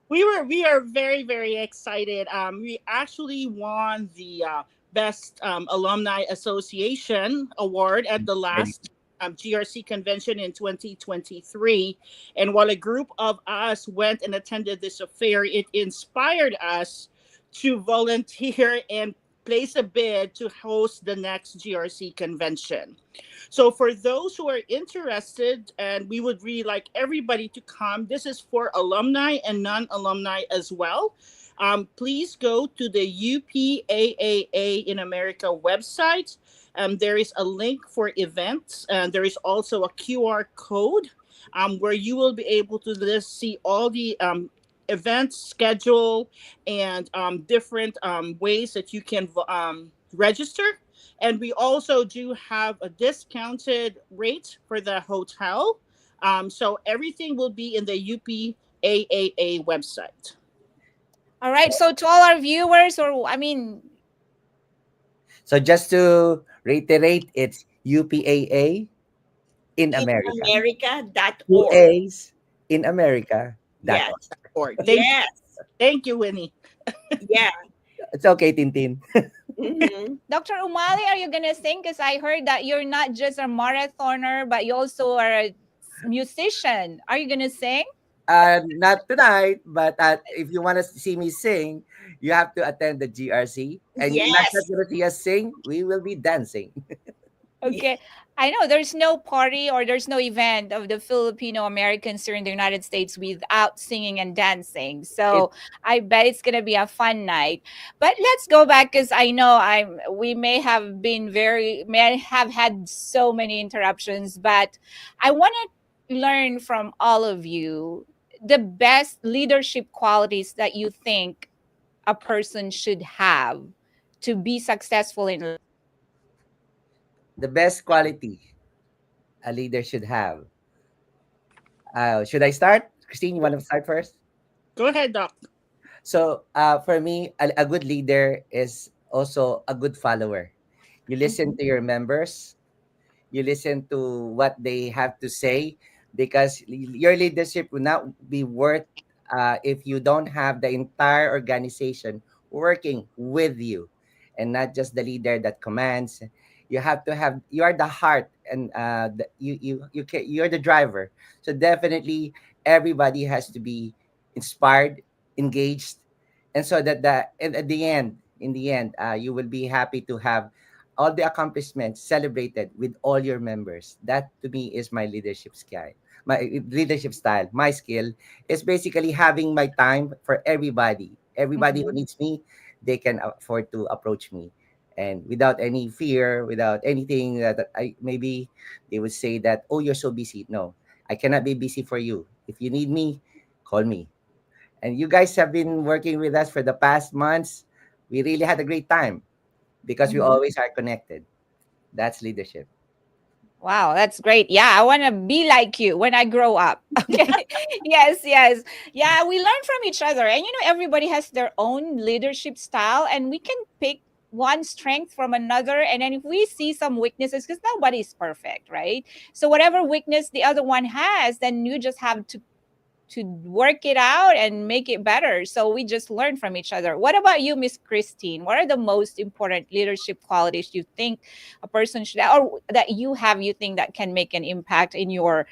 We are very very excited. We actually won the best alumni association award at the last GRC convention in 2023. And while a group of us went and attended this affair, it inspired us to volunteer and place a bid to host the next GRC convention. So for those who are interested, and we would really like everybody to come, this is for alumni and non-alumni as well. Please go to the UPAAA in America website. There is a link for events, and there is also a QR code where you will be able to just see all the event schedule and different ways that you can register. And we also do have a discounted rate for the hotel. So everything will be in the UPAAA website. All right. So to all our viewers, or I mean, So just to reiterate, it's UPAA in In America. Two America.org. A's in Yes. America.org. Or Yes. thank you, Winnie. Yeah. It's okay, Tintin. Hmm. Dr. Umali, are you gonna sing? Because I heard that you're not just a marathoner, but you also are a musician. Are you gonna sing? Not tonight, but if you want to see me sing, you have to attend the GRC. And you're not just Yes. going to see us sing, we will be dancing. Okay. I know there's no party or there's no event of the Filipino Americans here in the United States without singing and dancing. It, So I bet it's gonna be a fun night. But let's go back because I know we may have had so many interruptions, but I wanna learn from all of you the best leadership qualities that you think a person should have to be successful in life. the best quality a leader should have. Should I start? Christine, you want to start first? Go ahead, Doc. So, for me, a good leader is also a good follower. You listen to your members, you listen to what they have to say, because your leadership will not be worth if you don't have the entire organization working with you, and not just the leader that commands. You have to have, you are the heart, and you're the driver. So definitely everybody has to be inspired, engaged, and so that at the end, you will be happy to have all the accomplishments celebrated with all your members. That to me is my leadership skill. My leadership style, my skill is basically having my time for everybody. Everybody who Mhm. needs me, they can afford to approach me, and without any fear, without anything that I maybe they would say that, oh, you're so busy. No, I cannot be busy for you. If you need me, call me. And you guys have been working with us for the past months. We really had a great time because we Mhm. always are connected. That's leadership. Wow, that's great. Yeah, I want to be like you when I grow up. Okay. Yes, yes. Yeah, we learn from each other. And everybody has their own leadership style, and we can pick one strength from another. And then if we see some weaknesses, because nobody's perfect, right? So whatever weakness the other one has, then you just have to work it out and make it better. So we just learn from each other. What about you, Miss Christine? What are the most important leadership qualities you think a person should have, or that you think that can make an impact in your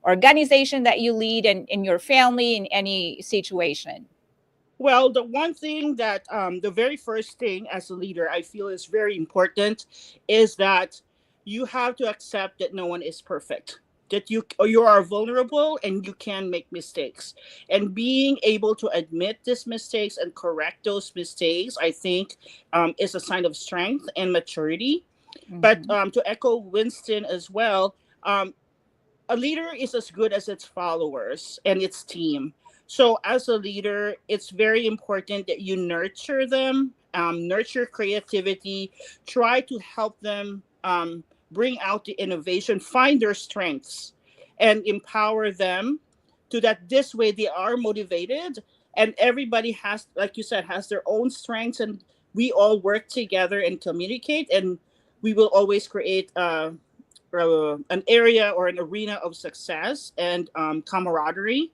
organization that you lead and in your family in any situation? Well, the one thing that the very first thing as a leader I feel is very important is that you have to accept that no one is perfect. That you are vulnerable and you can make mistakes, and being able to admit these mistakes and correct those mistakes, I think, is a sign of strength and maturity. But Mhm. to echo Winston as well, um, a leader is as good as its followers and its team. So, as a leader, it's very important that you nurture them, nurture creativity, try to help them bring out the innovation, find their strengths, and empower them to that this way they are motivated. And everybody has, like you said, has their own strengths, and we all work together and communicate, and we will always create an area or an arena of success and camaraderie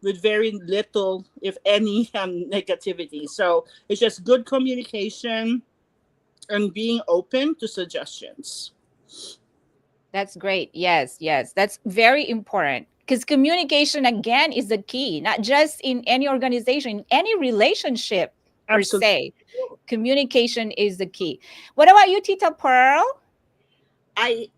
with very little, if any, negativity. So it's just good communication and being open to suggestions. That's great. Yes, yes. That's very important because communication, again, is the key, not just in any organization, in any relationship per Absolutely. se. Communication is the key. What about you, Tita Pearl? I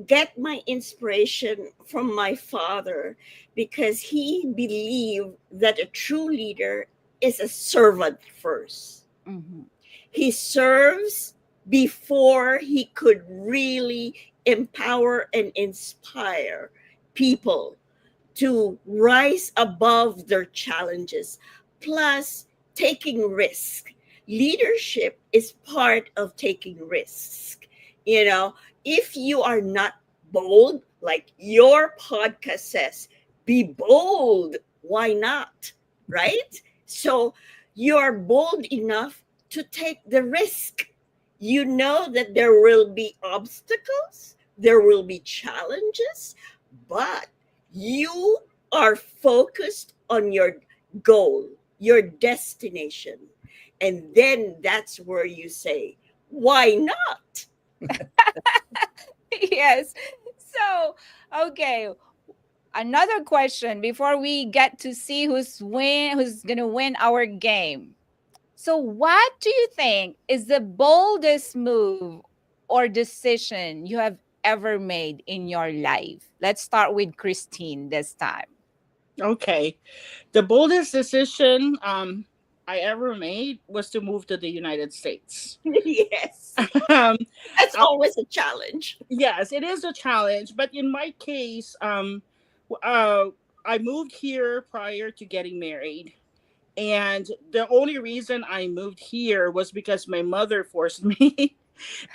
get my inspiration from my father because he believed that a true leader is a servant first. Mhm. He serves before he could really empower and inspire people to rise above their challenges, plus taking risk. Leadership is part of taking risks. You know, if you are not bold, like your podcast says, be bold. Why not? Right? So you're bold enough to take the risk. You know that there will be obstacles, there will be challenges, but you are focused on your goal, your destination. And then that's where you say, why not? Yes. So, okay, another question before we get to see who's going to win our game. So, what do you think is the boldest move or decision you have ever made in your life? Let's start with Christine this time. Okay. The boldest decision I ever made was to move to the United States. Yes, um, that's uh, always a challenge. yes, it is a challenge, but in my case, uh, I moved here prior to getting married. And the only reason I moved here was because my mother forced me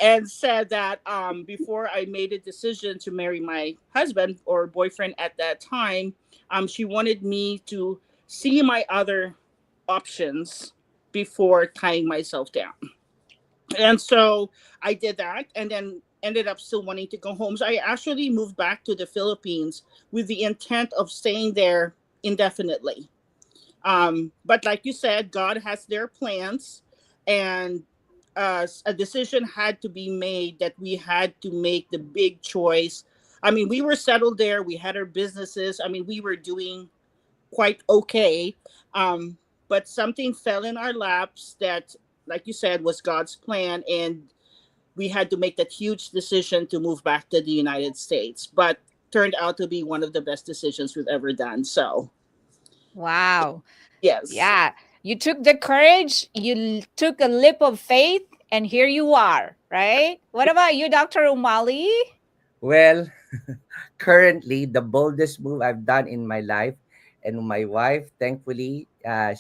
and said that before I made a decision to marry my husband or boyfriend at that time, she wanted me to see my other options before tying myself down. And so I did that and then ended up still wanting to go home. So I actually moved back to the Philippines with the intent of staying there indefinitely. But like you said, God has their plans, and a decision had to be made that we had to make the big choice. I mean, we were settled there. We had our businesses. I mean, we were doing quite okay. Um, but something fell in our laps that, like you said, was God's plan, and we had to make that huge decision to move back to the United States. But turned out to be one of the best decisions we've ever done. So Wow. yes. Yeah. You took the courage, took a leap of faith, and here you are, right? What about you, Dr. Umali? Well, currently, the boldest move I've done in my life, and my wife, thankfully,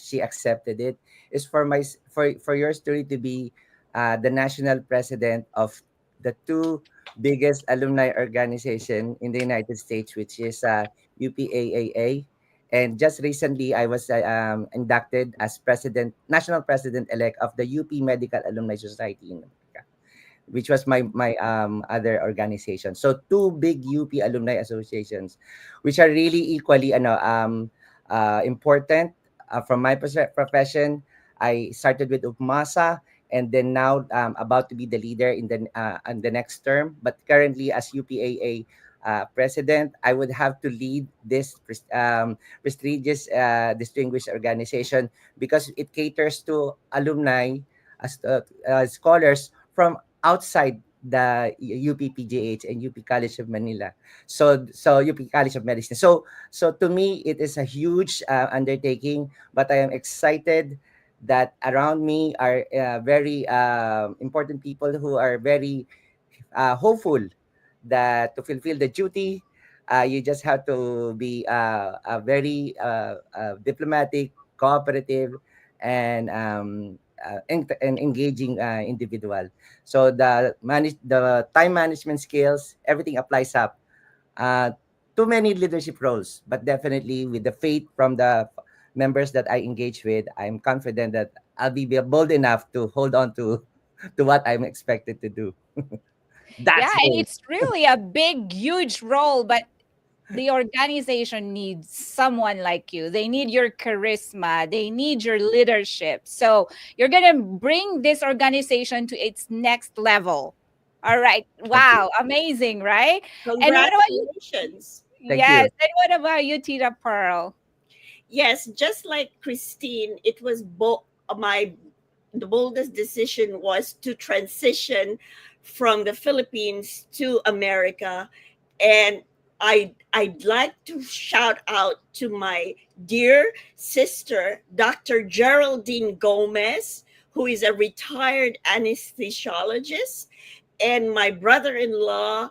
she accepted it, is for your story to be the national president of the two biggest alumni organization in the United States, which is UPAAA. And just recently, I was inducted as national president-elect of the UP Medical Alumni Society in America, which was my other organization. So two big UP alumni associations, which are really equally important from my profession. I started with UPMASA, and then now about to be the leader in the next term. But currently, as UPAA president, I would have to lead this prestigious, distinguished organization because it caters to alumni as scholars from outside the UPPGH and UP College of Manila. So UP College of Medicine. So to me, it is a huge undertaking, but I am excited that around me are very important people who are very hopeful that to fulfill the duty, you just have to be a very diplomatic, cooperative, and engaging individual. So the time management skills, everything applies up uh, to many leadership roles, but definitely with the faith from the members that I engage with, I'm confident that I'll be bold enough to hold on to to what I'm expected to do. Yeah, That's and bold. it's really a big, huge role, but the organization needs someone like you. They need your charisma, they need your leadership. So you're going to bring this organization to its next level. All right. Thank you. Wow. Amazing, right? And what about you? Congratulations. Thank Yes. you. And what about you, Tita Pearl? Yes, just like Christine, it was my the boldest decision was to transition from the Philippines to America. And I'd like to shout out to my dear sister, Dr. Geraldine Gomez, who is a retired anesthesiologist, and my brother-in-law,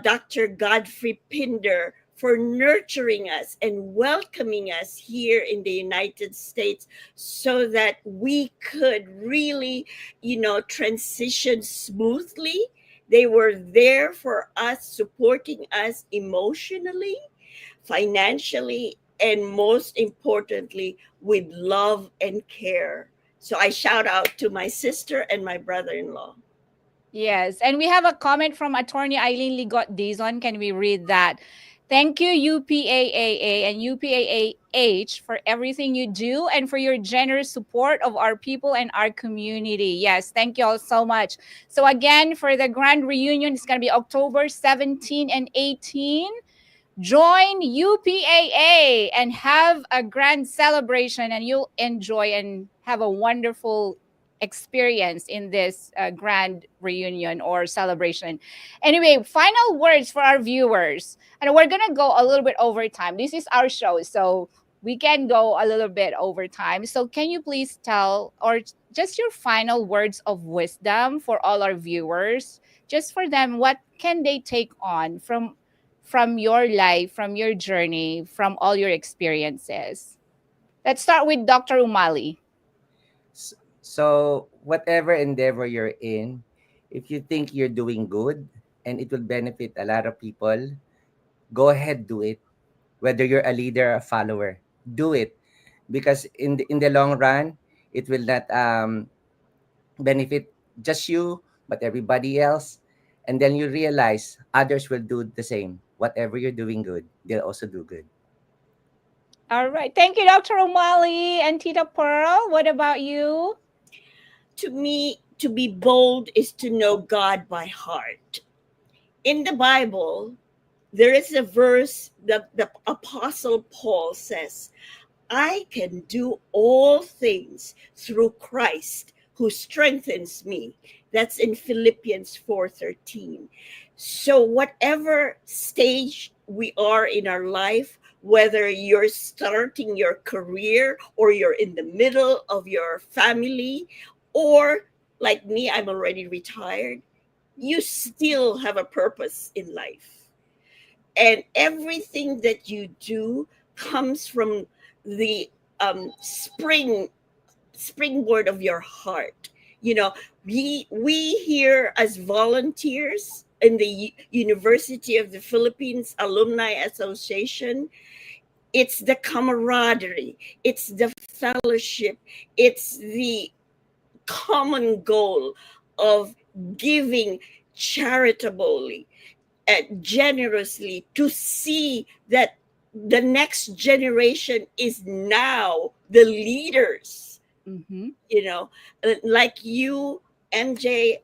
Dr. Godfrey Pinder, for nurturing us and welcoming us here in the United States so that we could really, transition smoothly They were there for us, supporting us emotionally, financially, and most importantly, with love and care. So I shout out to my sister and my brother in law. Yes, and we have a comment from attorney Eileen Ligot Dizon. Can we read that? Thank you, UPAAA and UPAAH, for everything you do and for your generous support of our people and our community. Yes, thank you all so much. So, again, for the grand reunion, it's going to be October 17 and 18. Join UPAA and have a grand celebration, and you'll enjoy and have a wonderful experience in this grand reunion or celebration. Anyway, final words for our viewers. And we're going to go a little bit over time. This is our show, so we can go a little bit over time. So, can you please tell, or just your final words of wisdom for all our viewers, just for them, what can they take on from your life, from your journey, from all your experiences? Let's start with Dr. Umali. So, whatever endeavor you're in, if you think you're doing good and it will benefit a lot of people, go ahead, do it. Whether you're a leader or a follower, do it, because in the long run, it will not benefit just you, but everybody else. And then you realize others will do the same. Whatever you're doing good, they'll also do good. All right. Thank you, Dr. Umali and Tita Pearl. What about you? To me, to be bold is to know God by heart. In the Bible, there is a verse that the Apostle Paul says, I can do all things through Christ who strengthens me. That's in Philippians 4:13. So whatever stage we are in our life, whether you're starting your career or you're in the middle of your family, or like me, I'm already retired, you still have a purpose in life. And everything that you do comes from the springboard of your heart. You know, we here as volunteers in the University of the Philippines Alumni Association, it's the camaraderie, it's the fellowship, it's the common goal of giving charitably, generously, to see that the next generation is now the leaders. Mm-hmm. You know, like you, MJ,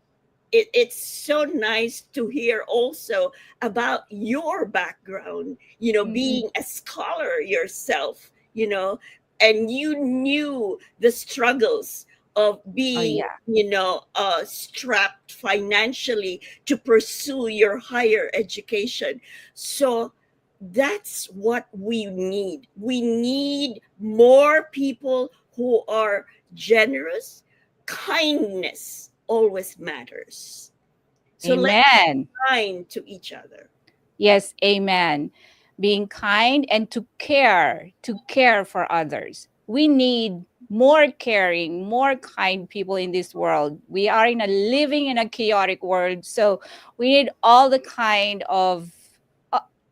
it's so nice to hear also about your background, being a scholar yourself, and you knew the struggles of Oh, being, yeah. strapped financially to pursue your higher education. So that's what we need. We need more people who are generous. Kindness always matters. So let's Amen. be kind to each other. Yes, amen. Being kind and to care for others. We need more caring, more kind people in this world. We are living in a chaotic world, so we need uh,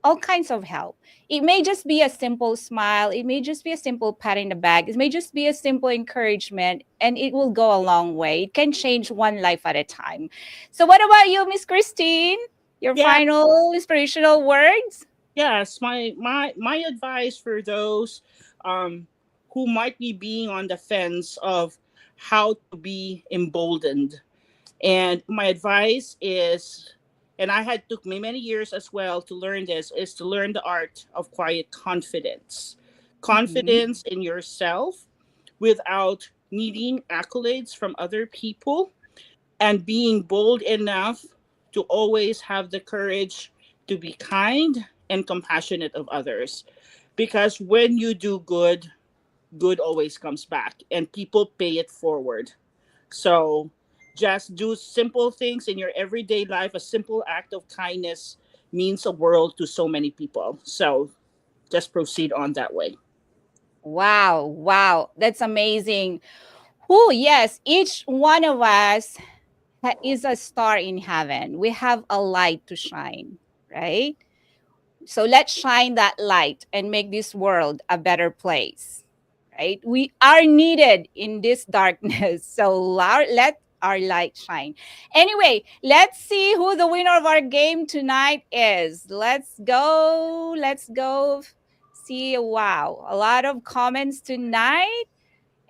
all kinds of help. It may just be a simple smile, it may just be a simple pat in the back, it may just be a simple encouragement, and it will go a long way. It can change one life at a time. So what about you, Miss Christine? Your Yeah, final inspirational words? yes. My advice for those um who might be being on the fence of how to be emboldened. And my advice is, and I had took me many years as well to learn this, is to learn the art of quiet confidence. Mm-hmm. Confidence in yourself without needing accolades from other people, and being bold enough to always have the courage to be kind and compassionate of others. Because when you do good, good always comes back and people pay it forward. So just do simple things in your everyday life. A simple act of kindness means a world to so many people. So just proceed on that way. Wow, wow, that's amazing. Oh, yes, each one of us is a star in heaven. We have a light to shine, right? So let's shine that light and make this world a better place, right? We are needed in this darkness. So let our light shine. Anyway, let's see who the winner of our game tonight is. Let's go. Let's go. See, wow, a lot of comments tonight.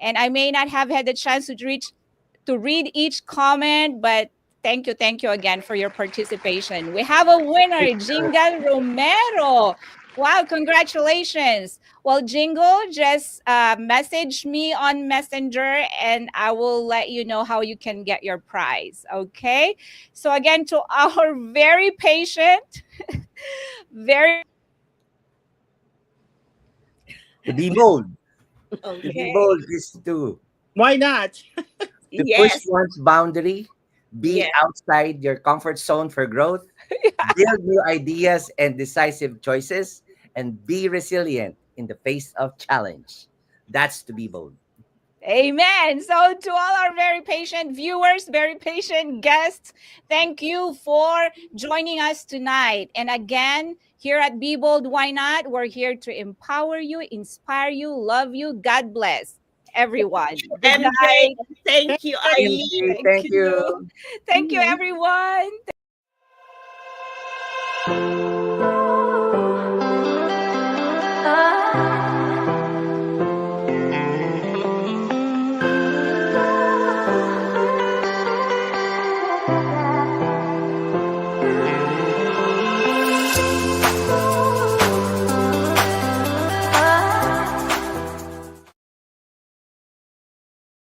And I may not have had the chance to read each comment, but thank you again for your participation. We have a winner, Jingle Romero. Wow, congratulations. Well, Jingle, just message me on Messenger and I will let you know how you can get your prize. Okay. So, again, to our very patient, very To be bold. To be Okay. bold is Why not? to push Yes. one's boundary, be Yes. outside your comfort zone for growth, build new ideas and decisive choices, and be resilient in the face of challenge. That's to be bold. Amen. So, to all our very patient viewers, very patient guests, thank you for joining us tonight. And again, here at Be Bold, Why Not? We're here to empower you, inspire you, love you. God bless everyone. Good MJ, night. thank you, Thank Eileen. you. Thank Thank you. you. Thank you, everyone.